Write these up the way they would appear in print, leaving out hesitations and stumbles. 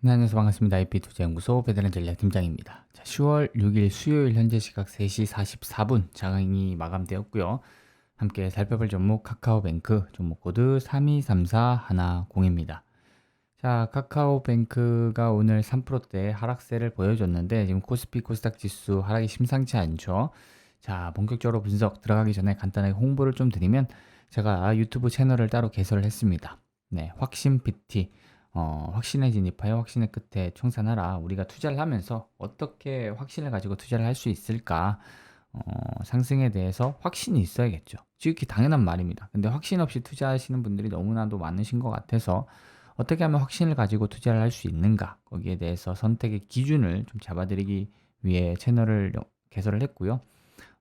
네, 안녕하세요. 반갑습니다. IP투자연구소 베테랑 전략팀장입니다. 자, 10월 6일 수요일 현재 시각 3시 44분 장이 마감되었고요. 함께 살펴볼 종목 카카오뱅크 종목 코드 323410입니다. 자, 카카오뱅크가 오늘 3%대 하락세를 보여줬는데 지금 코스피 코스닥 지수 하락이 심상치 않죠. 자, 본격적으로 분석 들어가기 전에 간단하게 홍보를 좀 드리면 제가 유튜브 채널을 따로 개설을 했습니다. 네, 확신 PT 확신에 진입하여 확신의 끝에 청산하라. 우리가 투자를 하면서 어떻게 확신을 가지고 투자를 할 수 있을까? 상승에 대해서 확신이 있어야겠죠. 지극히 당연한 말입니다. 근데 확신 없이 투자하시는 분들이 너무나도 많으신 것 같아서 어떻게 하면 확신을 가지고 투자를 할 수 있는가? 거기에 대해서 선택의 기준을 좀 잡아드리기 위해 채널을 개설을 했고요.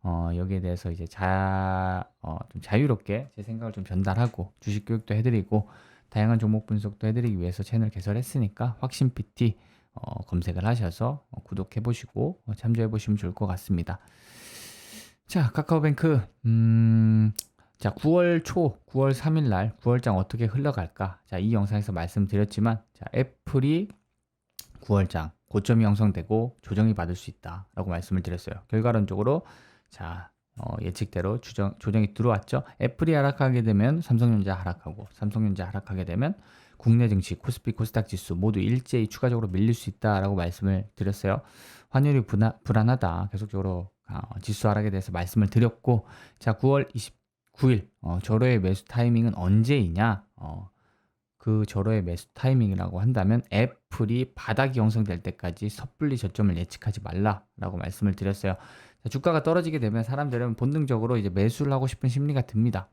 여기에 대해서 이제 좀 자유롭게 제 생각을 좀 전달하고 주식 교육도 해드리고 다양한 종목 분석도 해드리기 위해서 채널 개설했으니까 확신 PT 검색을 하셔서 구독해 보시고 참조해 보시면 좋을 것 같습니다. 자, 카카오뱅크 자, 9월 3일 날 9월장 어떻게 흘러갈까? 자, 이 영상에서 말씀드렸지만 자, 애플이 9월장 고점이 형성되고 조정이 받을 수 있다라고 말씀을 드렸어요. 결과론적으로 자, 예측대로 조정이 들어왔죠. 애플이 하락하게 되면 삼성전자 하락하고 삼성전자 하락하게 되면 국내 증시 코스피 코스닥 지수 모두 일제히 추가적으로 밀릴 수 있다라고 말씀을 드렸어요. 환율이 불안하다. 계속적으로 지수 하락에 대해서 말씀을 드렸고 자 9월 29일 저로의 매수 타이밍은 언제이냐? 그 저로의 매수 타이밍이라고 한다면 애플이 바닥이 형성될 때까지 섣불리 저점을 예측하지 말라라고 말씀을 드렸어요. 자, 주가가 떨어지게 되면 사람들은 본능적으로 이제 매수를 하고 싶은 심리가 듭니다.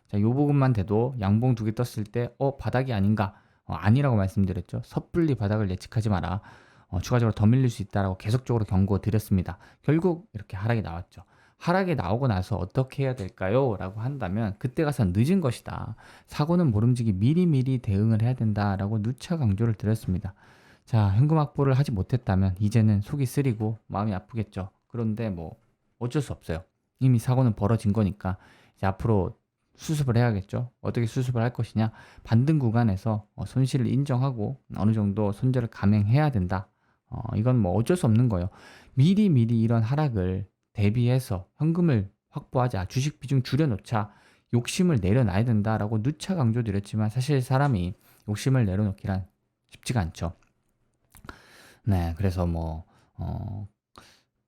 자, 요 부분만 돼도 양봉 두 개 떴을 때 바닥이 아닌가? 아니라고 말씀드렸죠. 섣불리 바닥을 예측하지 마라. 추가적으로 더 밀릴 수 있다라고 계속적으로 경고 드렸습니다. 결국 이렇게 하락이 나왔죠. 하락이 나오고 나서 어떻게 해야 될까요? 라고 한다면 그때 가서 늦은 것이다. 사고는 모름지기 미리미리 대응을 해야 된다라고 누차 강조를 드렸습니다. 자, 현금 확보를 하지 못했다면 이제는 속이 쓰리고 마음이 아프겠죠. 그런데 뭐 어쩔 수 없어요. 이미 사고는 벌어진 거니까 이제 앞으로 수습을 해야겠죠. 어떻게 수습을 할 것이냐? 반등 구간에서 손실을 인정하고 어느 정도 손절을 감행해야 된다. 이건 뭐 어쩔 수 없는 거예요. 미리미리 이런 하락을 대비해서 현금을 확보하자. 주식 비중 줄여놓자. 욕심을 내려놔야 된다라고 누차 강조드렸지만 사실 사람이 욕심을 내려놓기란 쉽지가 않죠. 네, 그래서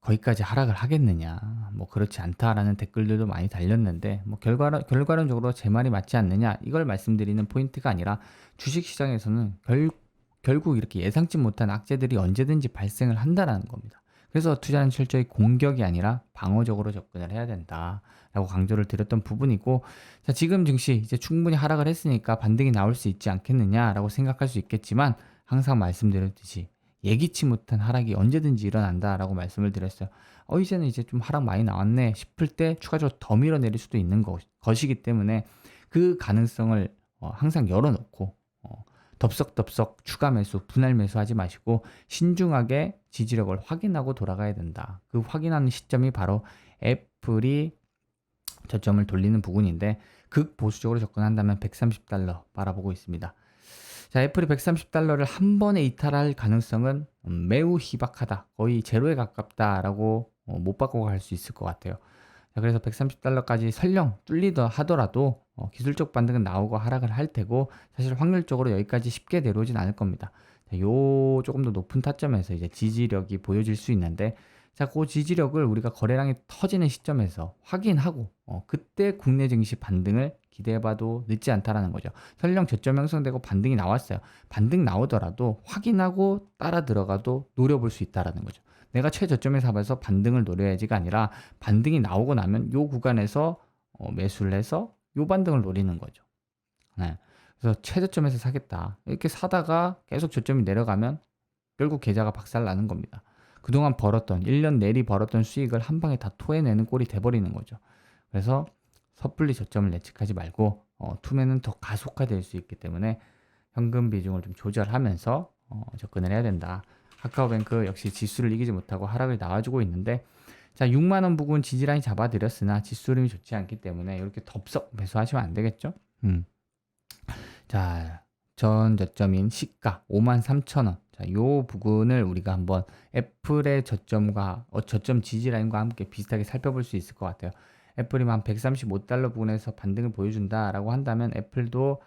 거기까지 하락을 하겠느냐, 뭐 그렇지 않다라는 댓글들도 많이 달렸는데 뭐 결과론적으로 제 말이 맞지 않느냐 이걸 말씀드리는 포인트가 아니라 주식시장에서는 결국 이렇게 예상치 못한 악재들이 언제든지 발생을 한다라는 겁니다. 그래서 투자는 철저히 공격이 아니라 방어적으로 접근을 해야 된다라고 강조를 드렸던 부분이고, 자, 지금 증시 이제 충분히 하락을 했으니까 반등이 나올 수 있지 않겠느냐라고 생각할 수 있겠지만 항상 말씀드렸듯이 예기치 못한 하락이 언제든지 일어난다라고 말씀을 드렸어요. 이제는 이제 좀 하락 많이 나왔네 싶을 때 추가적으로 더 밀어내릴 수도 있는 것이기 때문에 그 가능성을 항상 열어놓고 덥석덥석 추가 매수, 분할 매수하지 마시고 신중하게 지지력을 확인하고 돌아가야 된다. 그 확인하는 시점이 바로 애플이 저점을 돌리는 부분인데 극보수적으로 접근한다면 130달러 바라보고 있습니다. 자, 애플이 130달러를 한 번에 이탈할 가능성은 매우 희박하다. 거의 제로에 가깝다라고 못 바꾸고 갈 수 있을 것 같아요. 자, 그래서 130달러까지 설령 뚫리더 하더라도 기술적 반등은 나오고 하락을 할 테고 사실 확률적으로 여기까지 쉽게 내려오진 않을 겁니다. 자, 요 조금 더 높은 타점에서 이제 지지력이 보여질 수 있는데 자, 그 지지력을 우리가 거래량이 터지는 시점에서 확인하고 그때 국내 증시 반등을 기대해봐도 늦지 않다라는 거죠. 설령 저점 형성되고 반등이 나왔어요. 반등 나오더라도 확인하고 따라 들어가도 노려볼 수 있다라는 거죠. 내가 최저점에 잡아서 반등을 노려야지가 아니라 반등이 나오고 나면 요 구간에서 매수를 해서 요 반등을 노리는 거죠. 네. 그래서 최저점에서 사겠다. 이렇게 사다가 계속 저점이 내려가면 결국 계좌가 박살 나는 겁니다. 그동안 벌었던 1년 내리 벌었던 수익을 한 방에 다 토해내는 꼴이 돼버리는 거죠. 그래서 섣불리 저점을 예측하지 말고 투매는 더 가속화될 수 있기 때문에 현금 비중을 좀 조절하면서 접근을 해야 된다. 카카오뱅크 역시 지수를 이기지 못하고 하락을 나와주고 있는데 자, 6만원 부근 지지라인 잡아드렸으나 지수 흐름이 좋지 않기 때문에 이렇게 덥석 매수하시면 안 되겠죠. 자, 전 저점인 시가 53,000원. 자, 요 부분을 우리가 한번 애플의 저점과 저점 지지 라인과 함께 비슷하게 살펴볼 수 있을 것 같아요. 애플이 한 135달러 부근에서 반등을 보여준다라고 한다면 애플도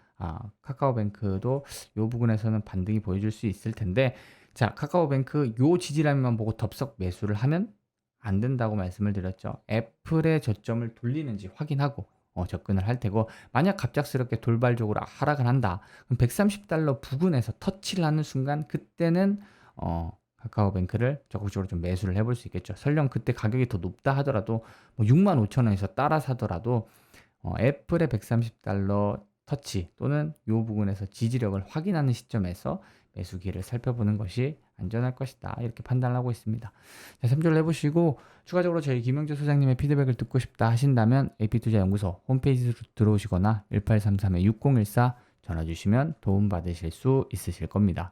카카오뱅크도 요 부분에서는 반등이 보여줄 수 있을 텐데, 자, 카카오뱅크 요 지지 라인만 보고 덥석 매수를 하면 안 된다고 말씀을 드렸죠. 애플의 저점을 돌리는지 확인하고 접근을 할 테고, 만약 갑작스럽게 돌발적으로 하락을 한다, 그럼 130달러 부근에서 터치를 하는 순간 그때는 카카오뱅크를 적극적으로 좀 매수를 해볼 수 있겠죠. 설령 그때 가격이 더 높다 하더라도 뭐 65,000원에서 따라 사더라도 애플의 130달러 터치 또는 이 부분에서 지지력을 확인하는 시점에서 매수기를 살펴보는 것이 안전할 것이다, 이렇게 판단을 하고 있습니다. 자, 참조를 해보시고 추가적으로 저희 김영재 소장님의 피드백을 듣고 싶다 하신다면 AP투자연구소 홈페이지로 들어오시거나 1833-6014 전화 주시면 도움받으실 수 있으실 겁니다.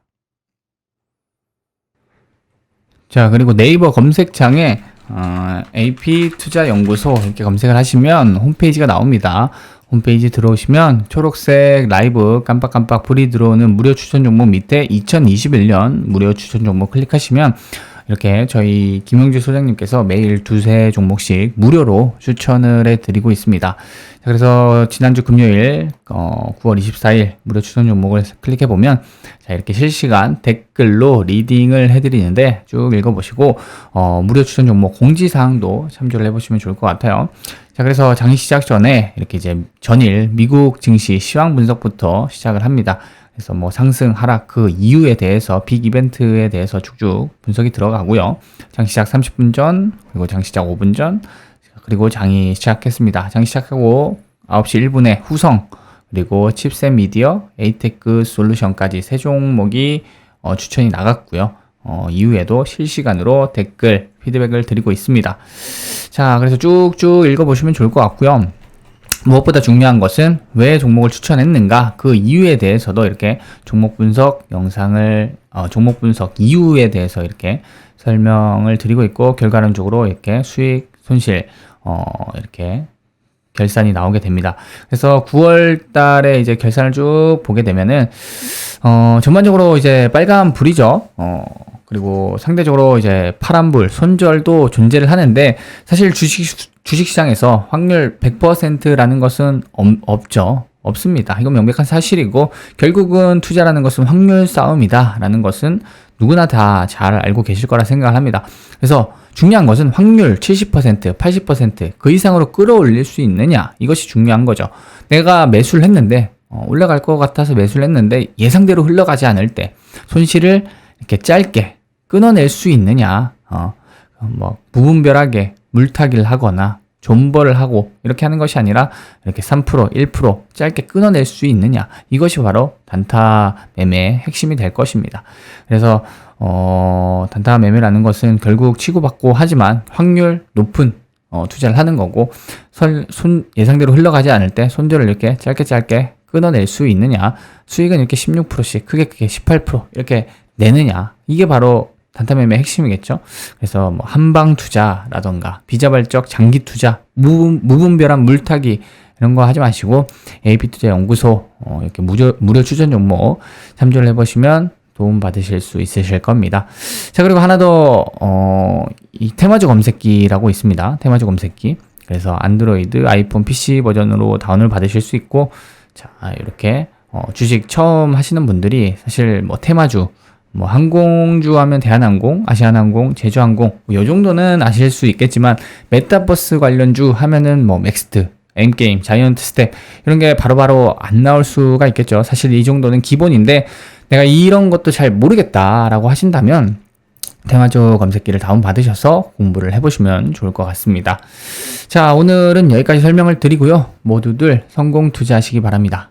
자, 그리고 네이버 검색창에 AP투자연구소 이렇게 검색을 하시면 홈페이지가 나옵니다. 홈페이지 들어오시면 초록색 라이브 깜빡깜빡 불이 들어오는 무료 추천 종목 밑에 2021년 무료 추천 종목 클릭하시면 이렇게 저희 김영주 소장님께서 매일 두세 종목씩 무료로 추천을 해드리고 있습니다. 그래서 지난주 금요일 9월 24일 무료 추천 종목을 클릭해보면 자, 이렇게 실시간 댓글로 리딩을 해드리는데 쭉 읽어보시고 무료 추천 종목 공지사항도 참조를 해보시면 좋을 것 같아요. 자, 그래서 장이 시작 전에 이렇게 이제 전일 미국 증시 시황 분석부터 시작을 합니다. 그래서 뭐 상승, 하락 그 이유에 대해서 빅 이벤트에 대해서 쭉쭉 분석이 들어가고요. 장 시작 30분 전, 그리고 장 시작 5분 전, 그리고 장이 시작했습니다. 장이 시작하고 9시 1분에 후성, 그리고 칩셋 미디어, 에이테크 솔루션까지 세 종목이 추천이 나갔고요. 이후에도 실시간으로 댓글, 피드백을 드리고 있습니다. 자, 그래서 쭉쭉 읽어보시면 좋을 것 같고요. 무엇보다 중요한 것은 왜 종목을 추천했는가, 그 이유에 대해서도 이렇게 종목 분석 영상을 종목 분석 이유에 대해서 이렇게 설명을 드리고 있고, 결과론적으로 이렇게 수익, 손실 이렇게 결산이 나오게 됩니다. 그래서 9월 달에 이제 결산을 쭉 보게 되면은 전반적으로 이제 빨간 불이죠. 그리고 상대적으로 이제 파란불, 손절도 존재를 하는데, 사실 주식시장에서 확률 100%라는 것은 없습니다. 이건 명백한 사실이고, 결국은 투자라는 것은 확률 싸움이다 라는 것은 누구나 다 잘 알고 계실 거라 생각을 합니다. 그래서 중요한 것은 확률 70%, 80%그 이상으로 끌어올릴 수 있느냐, 이것이 중요한 거죠. 내가 매수를 했는데 올라갈 것 같아서 매수를 했는데 예상대로 흘러가지 않을 때 손실을 이렇게 짧게 끊어낼 수 있느냐, 뭐 무분별하게 물타기를 하거나 존버를 하고 이렇게 하는 것이 아니라 이렇게 3%, 1% 짧게 끊어낼 수 있느냐, 이것이 바로 단타 매매의 핵심이 될 것입니다. 그래서 단타 매매라는 것은 결국 치고받고 하지만 확률 높은 투자를 하는 거고, 예상대로 흘러가지 않을 때 손절을 이렇게 짧게 끊어낼 수 있느냐, 수익은 이렇게 16%씩 크게 18% 이렇게 내느냐, 이게 바로 단타 매매의 핵심이겠죠. 그래서 뭐 한방 투자라던가 비자발적 장기 투자, 무분별한 물타기 이런 거 하지 마시고 AP투자연구소 이렇게 무료 추천 종목 참조를 해보시면 도움 받으실 수 있으실 겁니다. 자, 그리고 하나 더 이 테마주 검색기라고 있습니다. 테마주 검색기. 그래서 안드로이드, 아이폰, PC 버전으로 다운을 받으실 수 있고, 자, 이렇게 주식 처음 하시는 분들이 사실 뭐 테마주, 뭐 항공주 하면 대한항공, 아시아나항공, 제주항공 이 정도는 아실 수 있겠지만, 메타버스 관련주 하면은 뭐 넥스트, 엔게임, 자이언트 스텝 이런 게 바로바로 안 나올 수가 있겠죠. 사실 이 정도는 기본인데 내가 이런 것도 잘 모르겠다라고 하신다면 테마주 검색기를 다운받으셔서 공부를 해보시면 좋을 것 같습니다. 자, 오늘은 여기까지 설명을 드리고요. 모두들 성공 투자하시기 바랍니다.